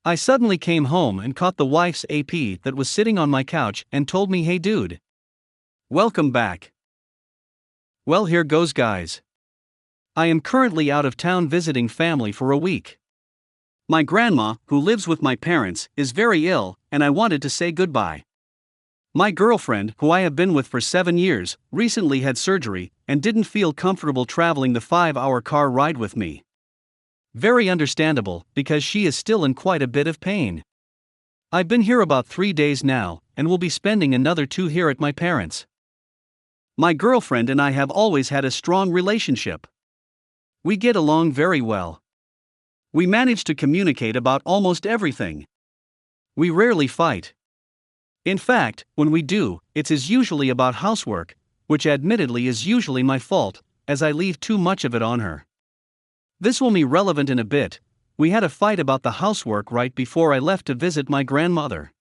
I suddenly came home and caught the wife's AP that was sitting on my couch and told me, "Hey dude. Welcome back." Well, here goes, guys. I am currently out of town visiting family for a week. My grandma, who lives with my parents, is very ill, and I wanted to say goodbye. My girlfriend, who I have been with for 7 years, recently had surgery and didn't feel comfortable traveling the 5-hour car ride with me. Very understandable, because she is still in quite a bit of pain. I've been here about 3 days now, and will be spending another 2 here at my parents'. My girlfriend and I have always had a strong relationship. We get along very well. We manage to communicate about almost everything. We rarely fight. In fact, when we do, it is usually about housework, which admittedly is usually my fault, as I leave too much of it on her. This will be relevant in a bit. We had a fight about the housework right before I left to visit my grandmother.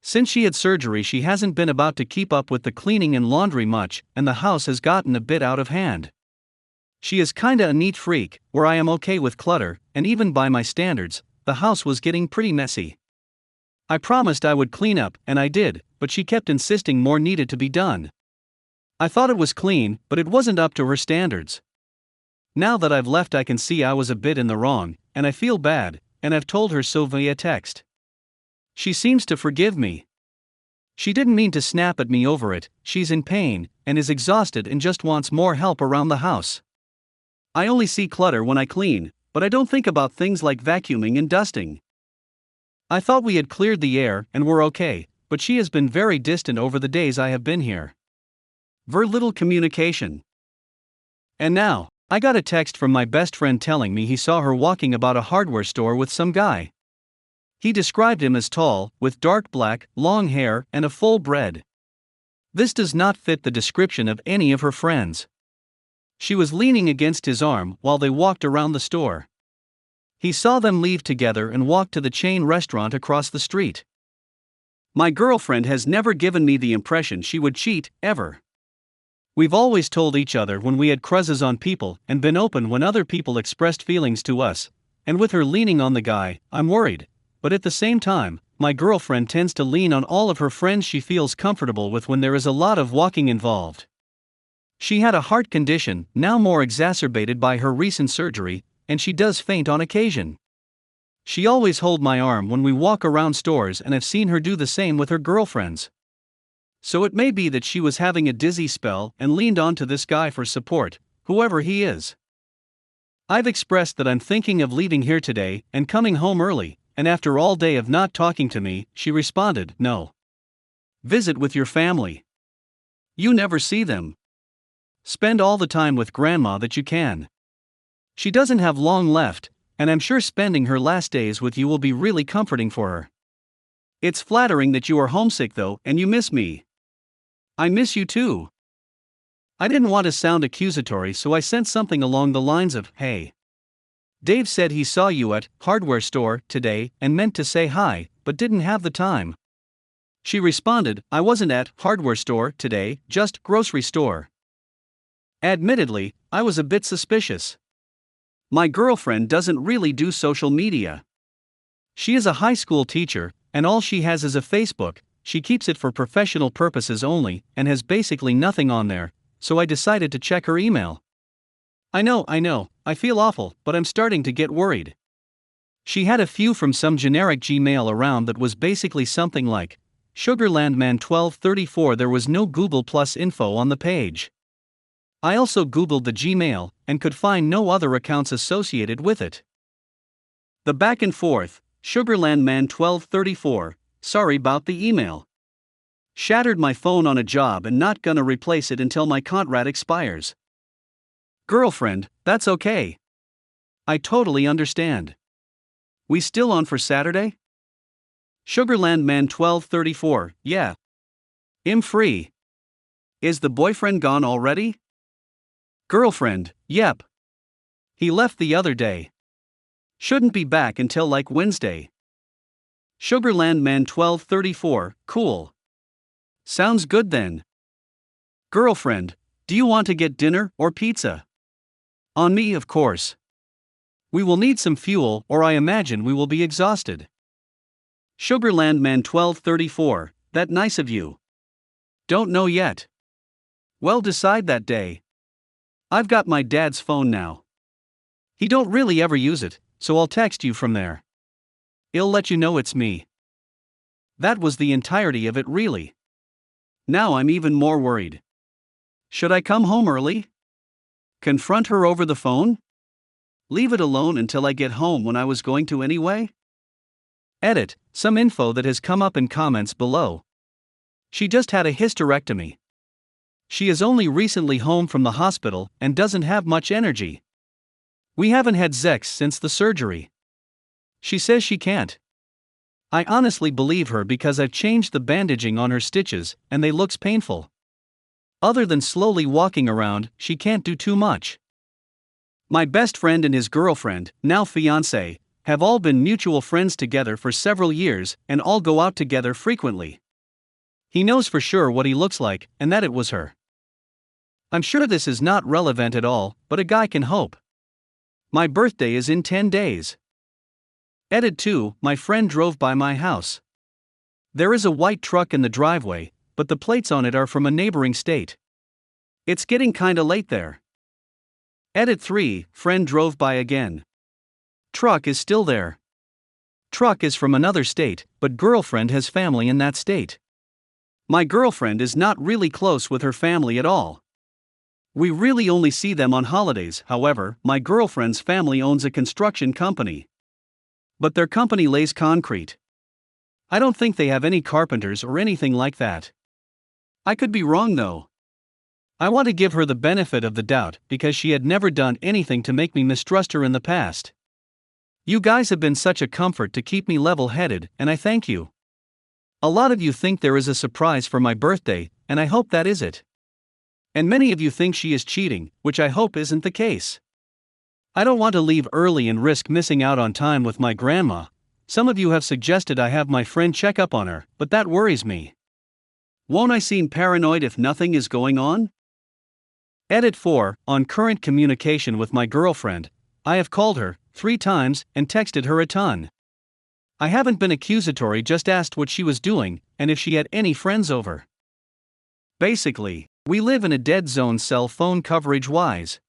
Since she had surgery, she hasn't been about to keep up with the cleaning and laundry much, and the house has gotten a bit out of hand. She is kinda a neat freak, where I am okay with clutter, and even by my standards, the house was getting pretty messy. I promised I would clean up, and I did, but she kept insisting more needed to be done. I thought it was clean, but it wasn't up to her standards. Now that I've left, I can see I was a bit in the wrong, and I feel bad, and I've told her so via text. She seems to forgive me. She didn't mean to snap at me over it. She's in pain, and is exhausted and just wants more help around the house. I only see clutter when I clean, but I don't think about things like vacuuming and dusting. I thought we had cleared the air and were okay, but she has been very distant over the days I have been here. Very little communication. And now, I got a text from my best friend telling me he saw her walking about a hardware store with some guy. He described him as tall, with dark black, long hair, and a full beard. This does not fit the description of any of her friends. She was leaning against his arm while they walked around the store. He saw them leave together and walk to the chain restaurant across the street. My girlfriend has never given me the impression she would cheat, ever. We've always told each other when we had crushes on people and been open when other people expressed feelings to us, and with her leaning on the guy, I'm worried. But at the same time, my girlfriend tends to lean on all of her friends she feels comfortable with when there is a lot of walking involved. She had a heart condition, now more exacerbated by her recent surgery, and she does faint on occasion. She always holds my arm when we walk around stores, and I've seen her do the same with her girlfriends. So it may be that she was having a dizzy spell and leaned onto this guy for support, whoever he is. I've expressed that I'm thinking of leaving here today and coming home early, and after all day of not talking to me, she responded, "No. Visit with your family. You never see them. Spend all the time with grandma that you can. She doesn't have long left, and I'm sure spending her last days with you will be really comforting for her. It's flattering that you are homesick though, and you miss me. I miss you too." I didn't want to sound accusatory, so I sent something along the lines of, "Hey. Dave said he saw you at hardware store today and meant to say hi, but didn't have the time." She responded, "I wasn't at hardware store today, just grocery store." Admittedly, I was a bit suspicious. My girlfriend doesn't really do social media. She is a high school teacher, and all she has is a Facebook. She keeps it for professional purposes only, and has basically nothing on there, so I decided to check her email. I know, I feel awful, but I'm starting to get worried. She had a few from some generic Gmail around that was basically something like, Sugarlandman1234. There was no Google Plus info on the page. I also Googled the Gmail, and could find no other accounts associated with it. The back and forth, Sugarlandman1234, sorry about the email. Shattered my phone on a job and not gonna replace it until my contract expires. Girlfriend, that's okay. I totally understand. We still on for Saturday? Sugarlandman1234, yeah. I'm free. Is the boyfriend gone already? Girlfriend, yep. He left the other day. Shouldn't be back until like Wednesday. Sugarlandman1234, cool. Sounds good then. Girlfriend, do you want to get dinner or pizza? On me, of course. We will need some fuel, or I imagine we will be exhausted. Sugarland Man 1234, that nice of you. Don't know yet. Well, decide that day. I've got my dad's phone now. He don't really ever use it, so I'll text you from there. He'll let you know it's me. That was the entirety of it, really. Now I'm even more worried. Should I come home early? Confront her over the phone? Leave it alone until I get home when I was going to anyway? Edit, some info that has come up in comments below. She just had a hysterectomy. She is only recently home from the hospital and doesn't have much energy. We haven't had sex since the surgery. She says she can't. I honestly believe her because I've changed the bandaging on her stitches and they looks painful. Other than slowly walking around, she can't do too much. My best friend and his girlfriend, now fiancé, have all been mutual friends together for several years and all go out together frequently. He knows for sure what he looks like and that it was her. I'm sure this is not relevant at all, but a guy can hope. My birthday is in 10 days. Edit 2, my friend drove by my house. There is a white truck in the driveway, but the plates on it are from a neighboring state. It's getting kinda late there. Edit 3, friend drove by again. Truck is still there. Truck is from another state, but girlfriend has family in that state. My girlfriend is not really close with her family at all. We really only see them on holidays. However, my girlfriend's family owns a construction company. But their company lays concrete. I don't think they have any carpenters or anything like that. I could be wrong though. I want to give her the benefit of the doubt because she had never done anything to make me mistrust her in the past. You guys have been such a comfort to keep me level-headed, and I thank you. A lot of you think there is a surprise for my birthday, and I hope that is it. And many of you think she is cheating, which I hope isn't the case. I don't want to leave early and risk missing out on time with my grandma. Some of you have suggested I have my friend check up on her, but that worries me. Won't I seem paranoid if nothing is going on? Edit 4, on current communication with my girlfriend, I have called her 3 times and texted her a ton. I haven't been accusatory, just asked what she was doing and if she had any friends over. Basically, we live in a dead zone cell phone coverage wise.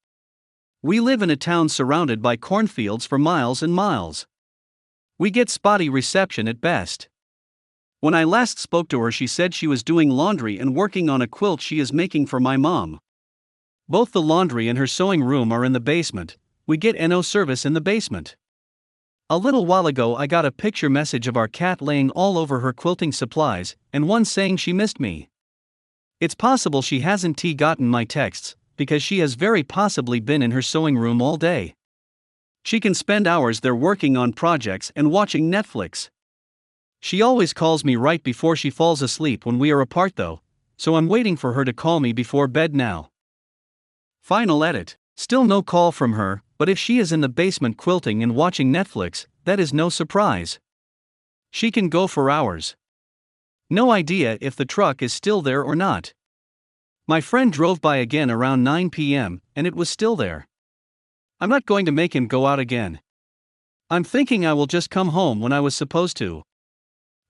We live in a town surrounded by cornfields for miles and miles. We get spotty reception at best. When I last spoke to her, she said she was doing laundry and working on a quilt she is making for my mom. Both the laundry and her sewing room are in the basement. We get no service in the basement. A little while ago I got a picture message of our cat laying all over her quilting supplies, and one saying she missed me. It's possible she hasn't gotten my texts, because she has very possibly been in her sewing room all day. She can spend hours there working on projects and watching Netflix. She always calls me right before she falls asleep when we are apart though, so I'm waiting for her to call me before bed now. Final edit. Still no call from her, but if she is in the basement quilting and watching Netflix, that is no surprise. She can go for hours. No idea if the truck is still there or not. My friend drove by again around 9 p.m., and it was still there. I'm not going to make him go out again. I'm thinking I will just come home when I was supposed to.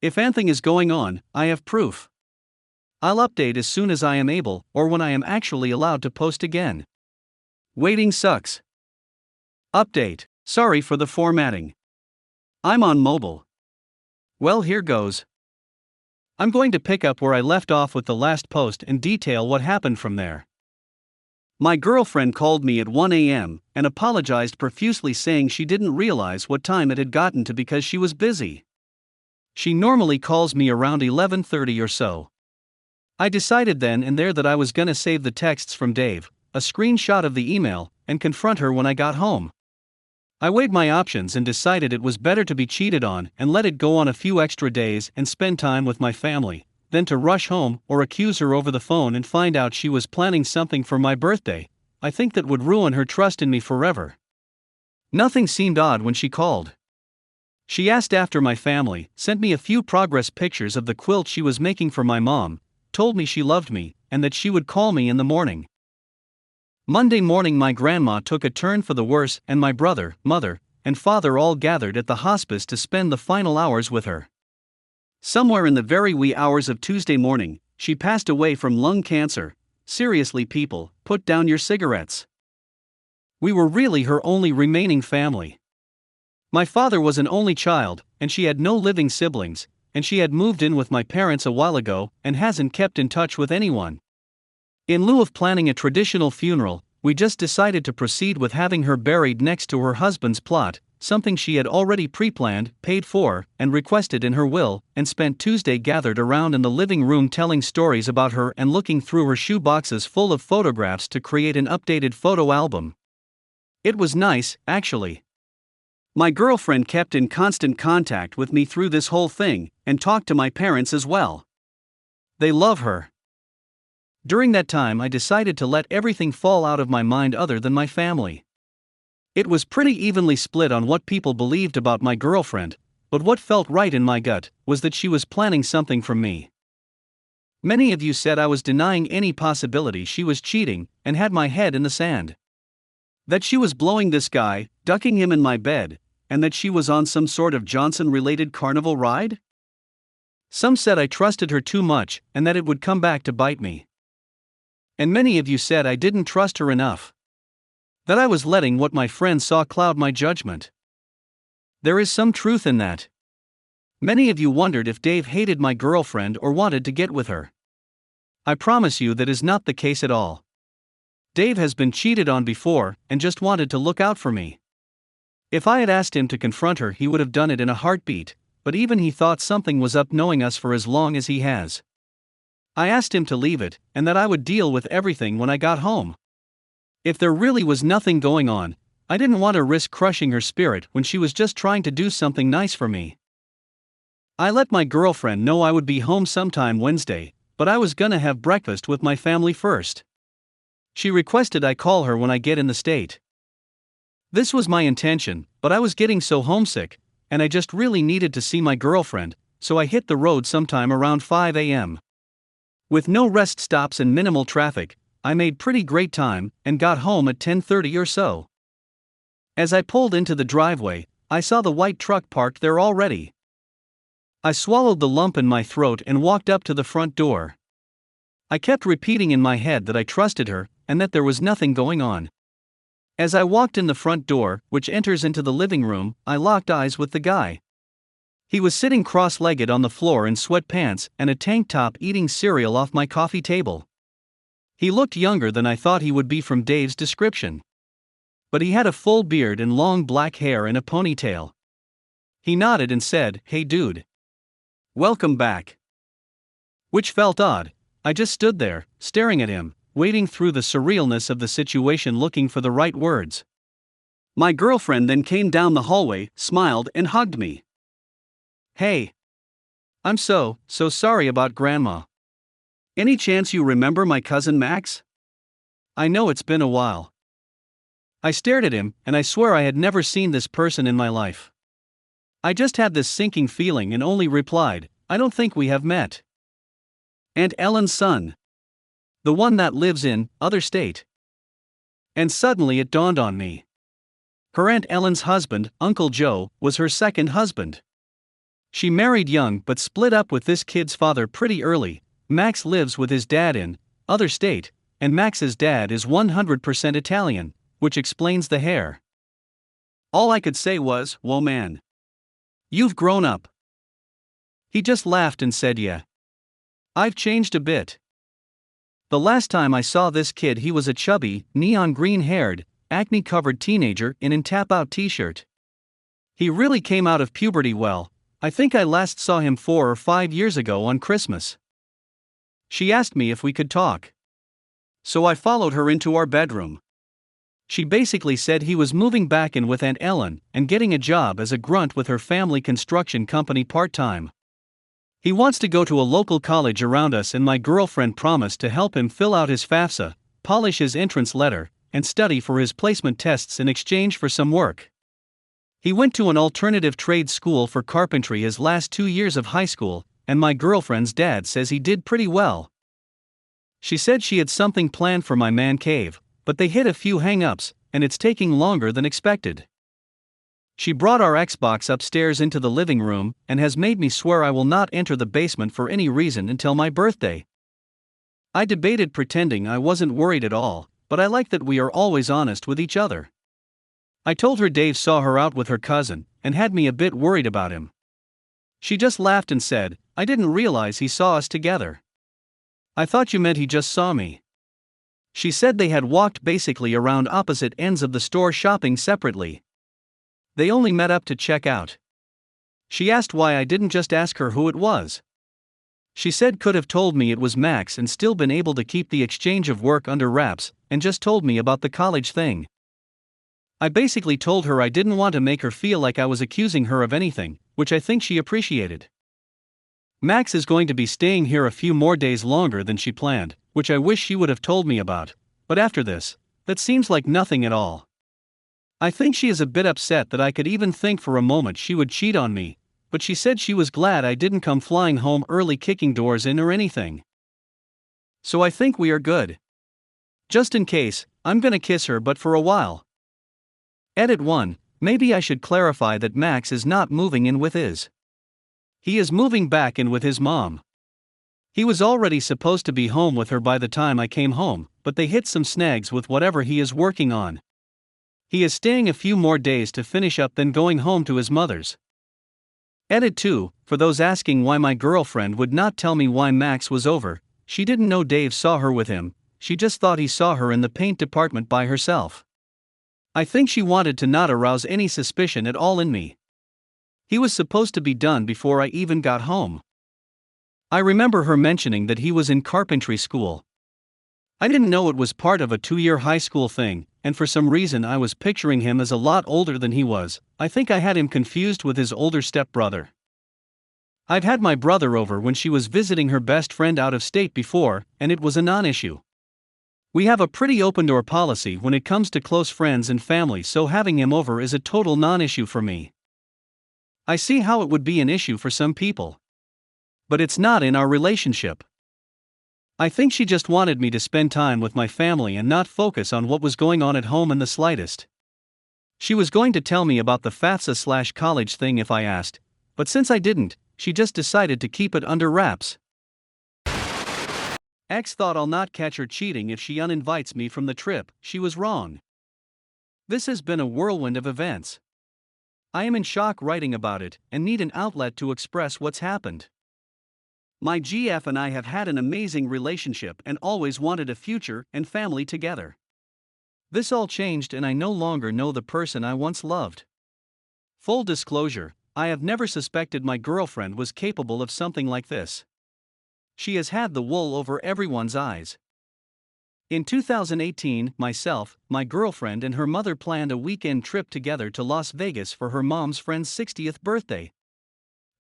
If anything is going on, I have proof. I'll update as soon as I am able, or when I am actually allowed to post again. Waiting sucks. Update. Sorry for the formatting. I'm on mobile. Well, here goes. I'm going to pick up where I left off with the last post and detail what happened from there. My girlfriend called me at 1 a.m. and apologized profusely, saying she didn't realize what time it had gotten to because she was busy. She normally calls me around 11:30 or so. I decided then and there that I was gonna save the texts from Dave, a screenshot of the email, and confront her when I got home. I weighed my options and decided it was better to be cheated on and let it go on a few extra days and spend time with my family, than to rush home or accuse her over the phone and find out she was planning something for my birthday. I think that would ruin her trust in me forever. Nothing seemed odd when she called. She asked after my family, sent me a few progress pictures of the quilt she was making for my mom, told me she loved me, and that she would call me in the morning. Monday morning my grandma took a turn for the worse and my brother, mother, and father all gathered at the hospice to spend the final hours with her. Somewhere in the very wee hours of Tuesday morning, she passed away from lung cancer. Seriously, people, put down your cigarettes. We were really her only remaining family. My father was an only child, and she had no living siblings, and she had moved in with my parents a while ago and hasn't kept in touch with anyone. In lieu of planning a traditional funeral, we just decided to proceed with having her buried next to her husband's plot, something she had already pre-planned, paid for, and requested in her will, and spent Tuesday gathered around in the living room telling stories about her and looking through her shoe boxes full of photographs to create an updated photo album. It was nice, actually. My girlfriend kept in constant contact with me through this whole thing, and talked to my parents as well. They love her. During that time, I decided to let everything fall out of my mind other than my family. It was pretty evenly split on what people believed about my girlfriend, but what felt right in my gut was that she was planning something from me. Many of you said I was denying any possibility she was cheating and had my head in the sand. That she was blowing this guy, ducking him in my bed, and that she was on some sort of Johnson-related carnival ride? Some said I trusted her too much and that it would come back to bite me. And many of you said I didn't trust her enough. That I was letting what my friends saw cloud my judgment. There is some truth in that. Many of you wondered if Dave hated my girlfriend or wanted to get with her. I promise you that is not the case at all. Dave has been cheated on before and just wanted to look out for me. If I had asked him to confront her, he would have done it in a heartbeat, but even he thought something was up knowing us for as long as he has. I asked him to leave it and that I would deal with everything when I got home. If there really was nothing going on, I didn't want to risk crushing her spirit when she was just trying to do something nice for me. I let my girlfriend know I would be home sometime Wednesday, but I was gonna have breakfast with my family first. She requested I call her when I get in the state. This was my intention, but I was getting so homesick, and I just really needed to see my girlfriend, so I hit the road sometime around 5 a.m. With no rest stops and minimal traffic, I made pretty great time and got home at 10:30 or so. As I pulled into the driveway, I saw the white truck parked there already. I swallowed the lump in my throat and walked up to the front door. I kept repeating in my head that I trusted her and that there was nothing going on. As I walked in the front door, which enters into the living room, I locked eyes with the guy. He was sitting cross-legged on the floor in sweatpants and a tank top eating cereal off my coffee table. He looked younger than I thought he would be from Dave's description. But he had a full beard and long black hair in a ponytail. He nodded and said, "Hey dude. Welcome back." Which felt odd. I just stood there, staring at him, wading through the surrealness of the situation looking for the right words. My girlfriend then came down the hallway, smiled and hugged me. "Hey. I'm so sorry about Grandma. Any chance you remember my cousin Max? I know it's been a while." I stared at him, and I swear I had never seen this person in my life. I just had this sinking feeling and only replied, "I don't think we have met." Aunt Ellen's son. The one that lives in other state. And suddenly it dawned on me. Her Aunt Ellen's husband, Uncle Joe, was her second husband. She married young but split up with this kid's father pretty early. Max lives with his dad in other state, and Max's dad is 100% Italian, which explains the hair. All I could say was, "Whoa man. You've grown up." He just laughed and said, "Yeah. I've changed a bit." The last time I saw this kid he was a chubby, neon green-haired, acne-covered teenager in an tap-out t-shirt. He really came out of puberty well. I think I last saw him 4 or 5 years ago on Christmas. She asked me if we could talk. So I followed her into our bedroom. She basically said he was moving back in with Aunt Ellen and getting a job as a grunt with her family construction company part-time. He wants to go to a local college around us, and my girlfriend promised to help him fill out his FAFSA, polish his entrance letter, and study for his placement tests in exchange for some work. He went to an alternative trade school for carpentry his last 2 years of high school, and my girlfriend's dad says he did pretty well. She said she had something planned for my man cave, but they hit a few hang-ups, and it's taking longer than expected. She brought our Xbox upstairs into the living room and has made me swear I will not enter the basement for any reason until my birthday. I debated pretending I wasn't worried at all, but I like that we are always honest with each other. I told her Dave saw her out with her cousin and had me a bit worried about him. She just laughed and said, "I didn't realize he saw us together. I thought you meant he just saw me." She said they had walked basically around opposite ends of the store shopping separately. They only met up to check out. She asked why I didn't just ask her who it was. She said could have told me it was Max and still been able to keep the exchange of work under wraps, and just told me about the college thing. I basically told her I didn't want to make her feel like I was accusing her of anything, which I think she appreciated. Max is going to be staying here a few more days longer than she planned, which I wish she would have told me about, but after this, that seems like nothing at all. I think she is a bit upset that I could even think for a moment she would cheat on me, but she said she was glad I didn't come flying home early kicking doors in or anything. So I think we are good. Just in case, I'm gonna kiss her but for a while. Edit 1. Maybe I should clarify that Max is not moving in with his. He is moving back in with his mom. He was already supposed to be home with her by the time I came home, but they hit some snags with whatever he is working on. He is staying a few more days to finish up then going home to his mother's. Edit 2. For those asking why my girlfriend would not tell me why Max was over, she didn't know Dave saw her with him, she just thought he saw her in the paint department by herself. I think she wanted to not arouse any suspicion at all in me. He was supposed to be done before I even got home. I remember her mentioning that he was in carpentry school. I didn't know it was part of a 2-year high school thing, and for some reason I was picturing him as a lot older than he was. I think I had him confused with his older stepbrother. I've had my brother over when she was visiting her best friend out of state before, and it was a non-issue. We have a pretty open-door policy when it comes to close friends and family, so having him over is a total non-issue for me. I see how it would be an issue for some people. But it's not in our relationship. I think she just wanted me to spend time with my family and not focus on what was going on at home in the slightest. She was going to tell me about the FAFSA/college thing if I asked, but since I didn't, she just decided to keep it under wraps. X thought I'll not catch her cheating if she uninvites me from the trip. She was wrong. This has been a whirlwind of events. I am in shock writing about it and need an outlet to express what's happened. My GF and I have had an amazing relationship and always wanted a future and family together. This all changed and I no longer know the person I once loved. Full disclosure, I have never suspected my girlfriend was capable of something like this. She has had the wool over everyone's eyes. In 2018, myself, my girlfriend and her mother planned a weekend trip together to Las Vegas for her mom's friend's 60th birthday.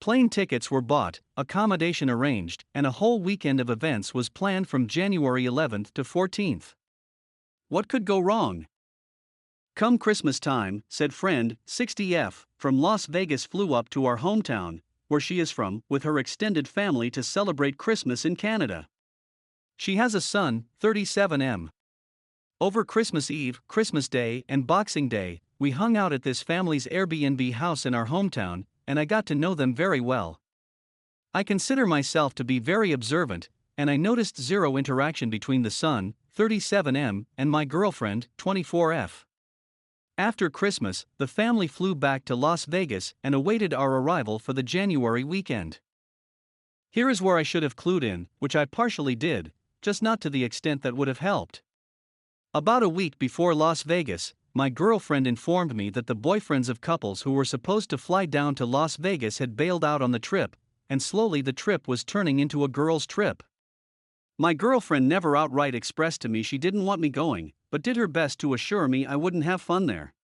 Plane tickets were bought, accommodation arranged, and a whole weekend of events was planned from January 11th to 14th. What could go wrong? Come Christmas time, said friend, 60F, from Las Vegas flew up to our hometown, where she is from, with her extended family to celebrate Christmas in Canada. She has a son, 37M. Over Christmas Eve, Christmas Day, and Boxing Day, we hung out at this family's Airbnb house in our hometown, and I got to know them very well. I consider myself to be very observant, and I noticed zero interaction between the son, 37M, and my girlfriend, 24F. After Christmas, the family flew back to Las Vegas and awaited our arrival for the January weekend. Here is where I should have clued in, which I partially did, just not to the extent that would have helped. About a week before Las Vegas, my girlfriend informed me that the boyfriends of couples who were supposed to fly down to Las Vegas had bailed out on the trip, and slowly the trip was turning into a girls' trip. My girlfriend never outright expressed to me she didn't want me going, but did her best to assure me I wouldn't have fun there.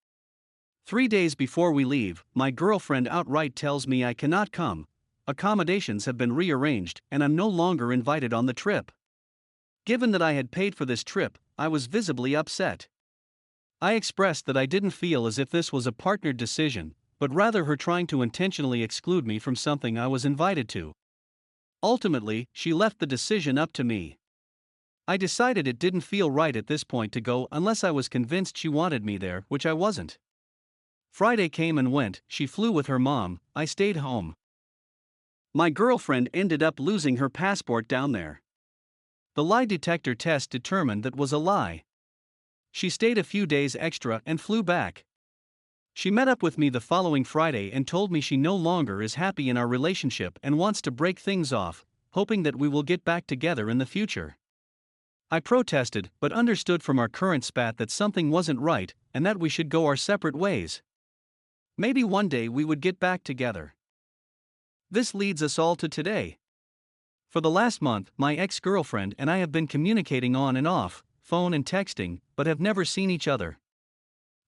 3 days before we leave, my girlfriend outright tells me I cannot come. Accommodations have been rearranged and I'm no longer invited on the trip. Given that I had paid for this trip, I was visibly upset. I expressed that I didn't feel as if this was a partnered decision, but rather her trying to intentionally exclude me from something I was invited to. Ultimately, she left the decision up to me. I decided it didn't feel right at this point to go unless I was convinced she wanted me there, which I wasn't. Friday came and went, she flew with her mom, I stayed home. My girlfriend ended up losing her passport down there. The lie detector test determined that was a lie. She stayed a few days extra and flew back. She met up with me the following Friday and told me she no longer is happy in our relationship and wants to break things off, hoping that we will get back together in the future. I protested, but understood from our current spat that something wasn't right and that we should go our separate ways. Maybe one day we would get back together. This leads us all to today. For the last month, my ex-girlfriend and I have been communicating on and off, phone and texting, but have never seen each other.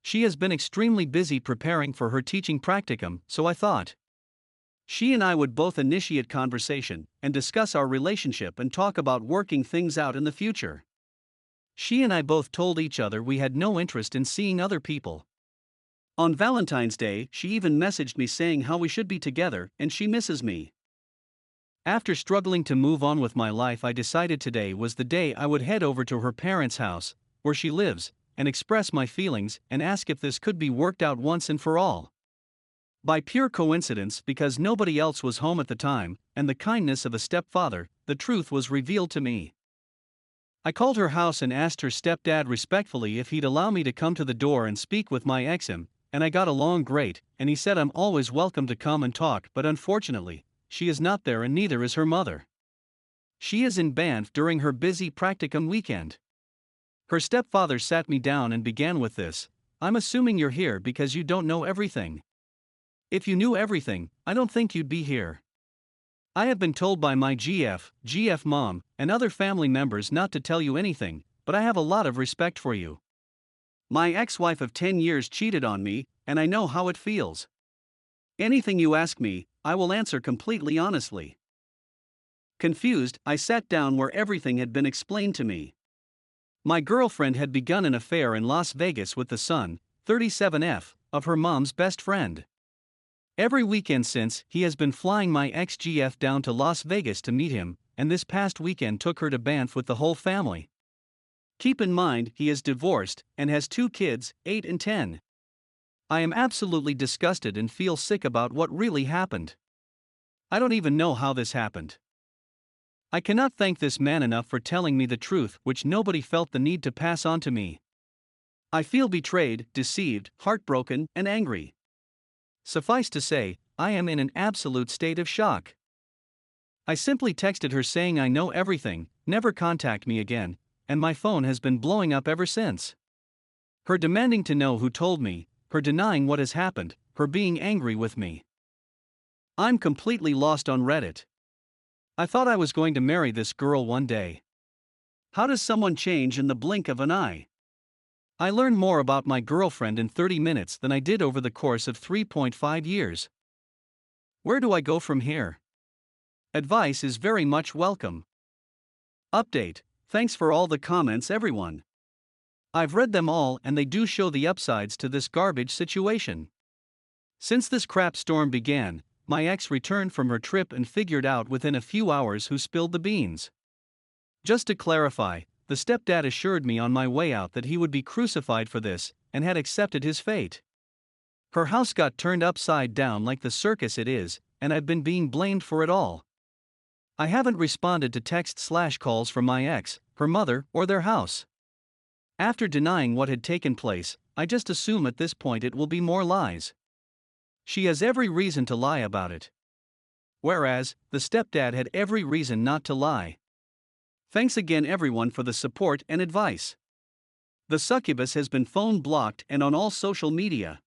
She has been extremely busy preparing for her teaching practicum, so I thought she and I would both initiate conversation and discuss our relationship and talk about working things out in the future. She and I both told each other we had no interest in seeing other people. On Valentine's Day, she even messaged me saying how we should be together and she misses me. After struggling to move on with my life, I decided today was the day I would head over to her parents' house, where she lives, and express my feelings and ask if this could be worked out once and for all. By pure coincidence, because nobody else was home at the time, and the kindness of a stepfather, the truth was revealed to me. I called her house and asked her stepdad respectfully if he'd allow me to come to the door and speak with my ex-im, and I got along great, and he said I'm always welcome to come and talk, but unfortunately, she is not there and neither is her mother. She is in Banff during her busy practicum weekend. Her stepfather sat me down and began with this: I'm assuming you're here because you don't know everything. If you knew everything, I don't think you'd be here. I have been told by my GF mom, and other family members not to tell you anything, but I have a lot of respect for you. My ex-wife of 10 years cheated on me, and I know how it feels. Anything you ask me, I will answer completely honestly. Confused, I sat down where everything had been explained to me. My girlfriend had begun an affair in Las Vegas with the son, 37F, of her mom's best friend. Every weekend since, he has been flying my ex-GF down to Las Vegas to meet him, and this past weekend took her to Banff with the whole family. Keep in mind, he is divorced and has 2 kids, 8 and 10. I am absolutely disgusted and feel sick about what really happened. I don't even know how this happened. I cannot thank this man enough for telling me the truth, which nobody felt the need to pass on to me. I feel betrayed, deceived, heartbroken, and angry. Suffice to say, I am in an absolute state of shock. I simply texted her saying I know everything, never contact me again, and my phone has been blowing up ever since. Her demanding to know who told me, her denying what has happened, her being angry with me. I'm completely lost on Reddit. I thought I was going to marry this girl one day. How does someone change in the blink of an eye? I learned more about my girlfriend in 30 minutes than I did over the course of 3.5 years. Where do I go from here? Advice is very much welcome. Update: thanks for all the comments, everyone. I've read them all and they do show the upsides to this garbage situation. Since this crap storm began, my ex returned from her trip and figured out within a few hours who spilled the beans. Just to clarify, the stepdad assured me on my way out that he would be crucified for this, and had accepted his fate. Her house got turned upside down like the circus it is, and I've been being blamed for it all. I haven't responded to texts/calls from my ex, her mother, or their house. After denying what had taken place, I just assume at this point it will be more lies. She has every reason to lie about it. Whereas, the stepdad had every reason not to lie. Thanks again everyone for the support and advice. The succubus has been phone blocked and on all social media.